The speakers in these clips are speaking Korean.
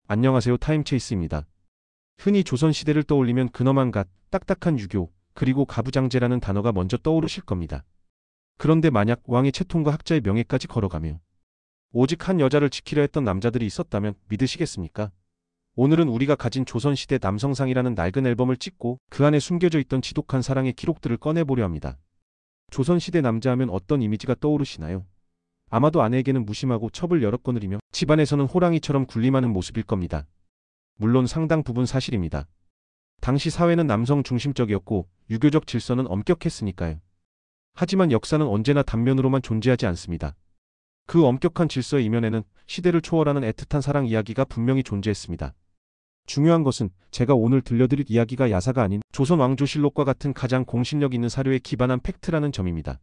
안녕하세요. 타임체이스입니다. 흔히 조선시대를 떠올리면 근엄한 갓, 딱딱한 유교, 그리고 가부장제라는 단어가 먼저 떠오르실 겁니다. 그런데 만약 왕의 채통과 학자의 명예까지 걸어가며 오직 한 여자를 지키려 했던 남자들이 있었다면 믿으시겠습니까? 오늘은 우리가 가진 조선시대 남성상이라는 낡은 앨범을 찍고 그 안에 숨겨져 있던 지독한 사랑의 기록들을 꺼내보려 합니다. 조선시대 남자하면 어떤 이미지가 떠오르시나요? 아마도 아내에게는 무심하고 첩을 여러 건을 이며 집안에서는 호랑이처럼 군림하는 모습일 겁니다. 물론 상당 부분 사실입니다. 당시 사회는 남성 중심적이었고 유교적 질서는 엄격했으니까요. 하지만 역사는 언제나 단면으로만 존재하지 않습니다. 그 엄격한 질서의 이면에는 시대를 초월하는 애틋한 사랑 이야기가 분명히 존재했습니다. 중요한 것은 제가 오늘 들려드릴 이야기가 야사가 아닌 조선 왕조실록과 같은 가장 공신력 있는 사료에 기반한 팩트라는 점입니다.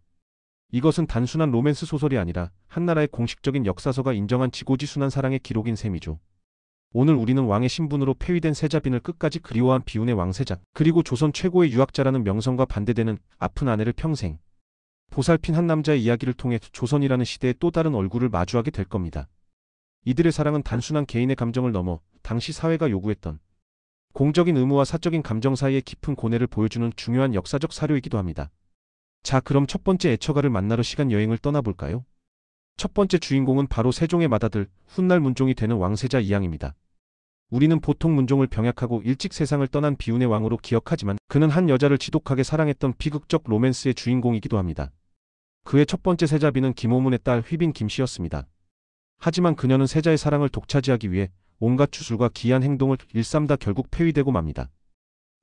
이것은 단순한 로맨스 소설이 아니라 한나라의 공식적인 역사서가 인정한 지고지순한 사랑의 기록인 셈이죠. 오늘 우리는 왕의 신분으로 폐위된 세자빈을 끝까지 그리워한 비운의 왕세자, 그리고 조선 최고의 유학자라는 명성과 반대되는 아픈 아내를 평생 보살핀 한 남자의 이야기를 통해 조선이라는 시대의 또 다른 얼굴을 마주하게 될 겁니다. 이들의 사랑은 단순한 개인의 감정을 넘어 당시 사회가 요구했던 공적인 의무와 사적인 감정 사이의 깊은 고뇌를 보여주는 중요한 역사적 사료이기도 합니다. 자, 그럼 첫 번째 애처가를 만나러 시간 여행을 떠나볼까요? 첫 번째 주인공은 바로 세종의 맏아들 훗날 문종이 되는 왕세자 이항입니다. 우리는 보통 문종을 병약하고 일찍 세상을 떠난 비운의 왕으로 기억하지만 그는 한 여자를 지독하게 사랑했던 비극적 로맨스의 주인공이기도 합니다. 그의 첫 번째 세자비는 김오문의 딸 휘빈 김씨였습니다. 하지만 그녀는 세자의 사랑을 독차지하기 위해 온갖 주술과 기이한 행동을 일삼다 결국 폐위되고 맙니다.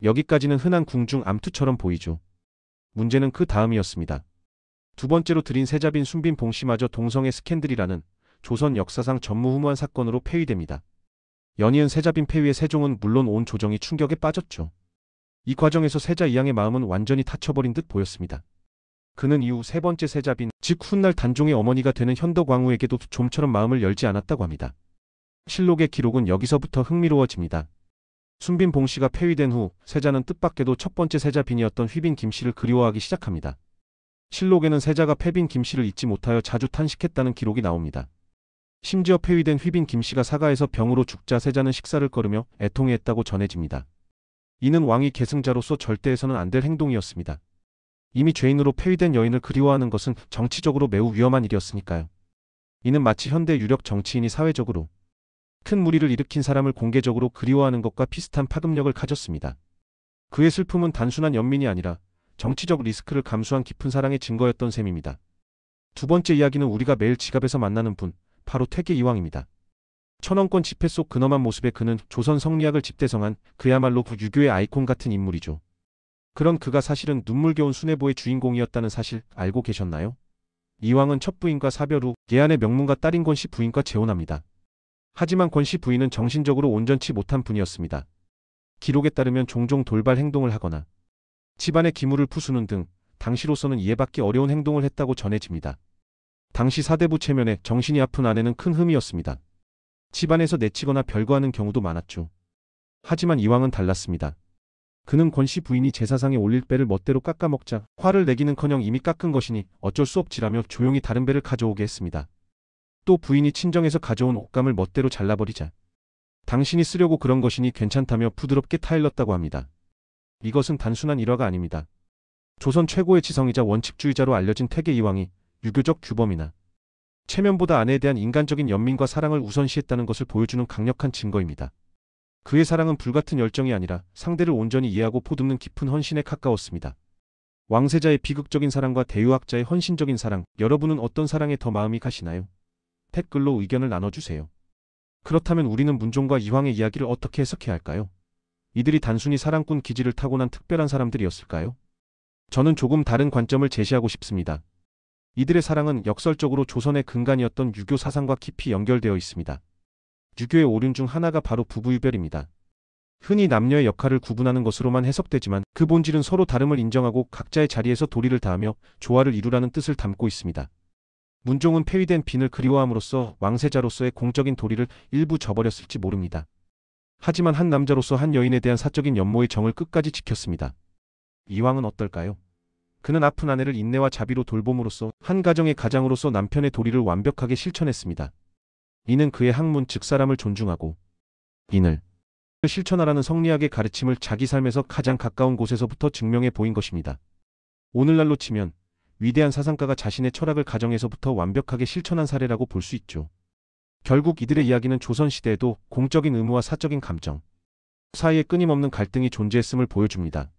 여기까지는 흔한 궁중 암투처럼 보이죠. 문제는 그 다음이었습니다. 두 번째로 들인 세자빈 순빈 봉씨마저 동성애 스캔들이라는 조선 역사상 전무후무한 사건으로 폐위됩니다. 연이은 세자빈 폐위에 세종은 물론 온 조정이 충격에 빠졌죠. 이 과정에서 세자 이항의 마음은 완전히 닫혀버린 듯 보였습니다. 그는 이후 세 번째 세자빈, 즉 훗날 단종의 어머니가 되는 현덕왕후에게도 좀처럼 마음을 열지 않았다고 합니다. 실록의 기록은 여기서부터 흥미로워집니다. 순빈 봉씨가 폐위된 후 세자는 뜻밖에도 첫 번째 세자빈이었던 휘빈 김씨를 그리워하기 시작합니다. 실록에는 세자가 폐빈 김씨를 잊지 못하여 자주 탄식했다는 기록이 나옵니다. 심지어 폐위된 휘빈 김씨가 사가에서 병으로 죽자 세자는 식사를 거르며 애통해했다고 전해집니다. 이는 왕이 계승자로서 절대 해서는 안 될 행동이었습니다. 이미 죄인으로 폐위된 여인을 그리워하는 것은 정치적으로 매우 위험한 일이었으니까요. 이는 마치 현대 유력 정치인이 사회적으로 큰 무리를 일으킨 사람을 공개적으로 그리워하는 것과 비슷한 파급력을 가졌습니다. 그의 슬픔은 단순한 연민이 아니라 정치적 리스크를 감수한 깊은 사랑의 증거였던 셈입니다. 두 번째 이야기는 우리가 매일 지갑에서 만나는 분, 바로 퇴계 이황입니다. 천왕권 집회 속 근엄한 모습의 그는 조선 성리학을 집대성한 그야말로 유교의 아이콘 같은 인물이죠. 그런 그가 사실은 눈물겨운 순애보의 주인공이었다는 사실 알고 계셨나요? 이황은 첫 부인과 사별 후 예안의 명문가 딸인 권씨 부인과 재혼합니다. 하지만 권씨 부인은 정신적으로 온전치 못한 분이었습니다. 기록에 따르면 종종 돌발 행동을 하거나 집안의 기물을 부수는 등 당시로서는 이해받기 어려운 행동을 했다고 전해집니다. 당시 사대부 체면에 정신이 아픈 아내는 큰 흠이었습니다. 집안에서 내치거나 별거하는 경우도 많았죠. 하지만 이황은 달랐습니다. 그는 권씨 부인이 제사상에 올릴 배를 멋대로 깎아먹자 화를 내기는커녕 이미 깎은 것이니 어쩔 수 없지라며 조용히 다른 배를 가져오게 했습니다. 또 부인이 친정에서 가져온 옷감을 멋대로 잘라버리자 당신이 쓰려고 그런 것이니 괜찮다며 부드럽게 타일렀다고 합니다. 이것은 단순한 일화가 아닙니다. 조선 최고의 지성이자 원칙주의자로 알려진 퇴계 이황이 유교적 규범이나 체면보다 아내에 대한 인간적인 연민과 사랑을 우선시했다는 것을 보여주는 강력한 증거입니다. 그의 사랑은 불같은 열정이 아니라 상대를 온전히 이해하고 보듬는 깊은 헌신에 가까웠습니다. 왕세자의 비극적인 사랑과 대유학자의 헌신적인 사랑, 여러분은 어떤 사랑에 더 마음이 가시나요? 댓글로 의견을 나눠주세요. 그렇다면 우리는 문종과 이황의 이야기를 어떻게 해석해야 할까요? 이들이 단순히 사랑꾼 기질을 타고난 특별한 사람들이었을까요? 저는 조금 다른 관점을 제시하고 싶습니다. 이들의 사랑은 역설적으로 조선의 근간이었던 유교 사상과 깊이 연결되어 있습니다. 유교의 오륜 중 하나가 바로 부부유별입니다. 흔히 남녀의 역할을 구분하는 것으로만 해석되지만 그 본질은 서로 다름을 인정하고 각자의 자리에서 도리를 다하며 조화를 이루라는 뜻을 담고 있습니다. 문종은 폐위된 빈을 그리워함으로써 왕세자로서의 공적인 도리를 일부 저버렸을지 모릅니다. 하지만 한 남자로서 한 여인에 대한 사적인 연모의 정을 끝까지 지켰습니다. 이황은 어떨까요? 그는 아픈 아내를 인내와 자비로 돌봄으로써 한 가정의 가장으로서 남편의 도리를 완벽하게 실천했습니다. 이는 그의 학문 즉 사람을 존중하고 인을 실천하라는 성리학의 가르침을 자기 삶에서 가장 가까운 곳에서부터 증명해 보인 것입니다. 오늘날로 치면 위대한 사상가가 자신의 철학을 가정에서부터 완벽하게 실천한 사례라고 볼 수 있죠. 결국 이들의 이야기는 조선시대에도 공적인 의무와 사적인 감정 사이에 끊임없는 갈등이 존재했음을 보여줍니다.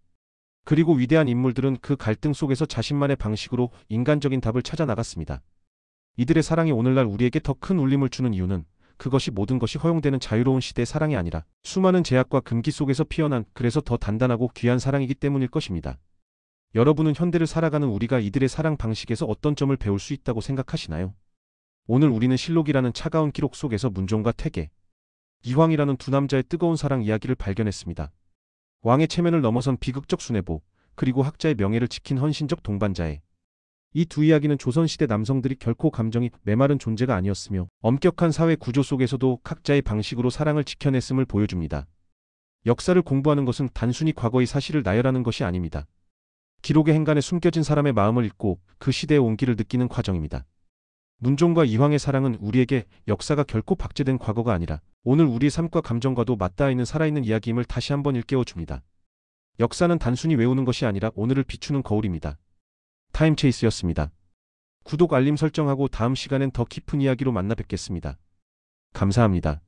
그리고 위대한 인물들은 그 갈등 속에서 자신만의 방식으로 인간적인 답을 찾아 나갔습니다. 이들의 사랑이 오늘날 우리에게 더 큰 울림을 주는 이유는 그것이 모든 것이 허용되는 자유로운 시대의 사랑이 아니라 수많은 제약과 금기 속에서 피어난 그래서 더 단단하고 귀한 사랑이기 때문일 것입니다. 여러분은 현대를 살아가는 우리가 이들의 사랑 방식에서 어떤 점을 배울 수 있다고 생각하시나요? 오늘 우리는 실록이라는 차가운 기록 속에서 문종과 태계, 이황이라는 두 남자의 뜨거운 사랑 이야기를 발견했습니다. 왕의 체면을 넘어선 비극적 순애보, 그리고 학자의 명예를 지킨 헌신적 동반자의 이 두 이야기는 조선시대 남성들이 결코 감정이 메마른 존재가 아니었으며 엄격한 사회 구조 속에서도 각자의 방식으로 사랑을 지켜냈음을 보여줍니다. 역사를 공부하는 것은 단순히 과거의 사실을 나열하는 것이 아닙니다. 기록의 행간에 숨겨진 사람의 마음을 읽고 그 시대의 온기를 느끼는 과정입니다. 문종과 이황의 사랑은 우리에게 역사가 결코 박제된 과거가 아니라 오늘 우리의 삶과 감정과도 맞닿아 있는 살아있는 이야기임을 다시 한번 일깨워줍니다. 역사는 단순히 외우는 것이 아니라 오늘을 비추는 거울입니다. 타임체이스였습니다. 구독 알림 설정하고 다음 시간엔 더 깊은 이야기로 만나 뵙겠습니다. 감사합니다.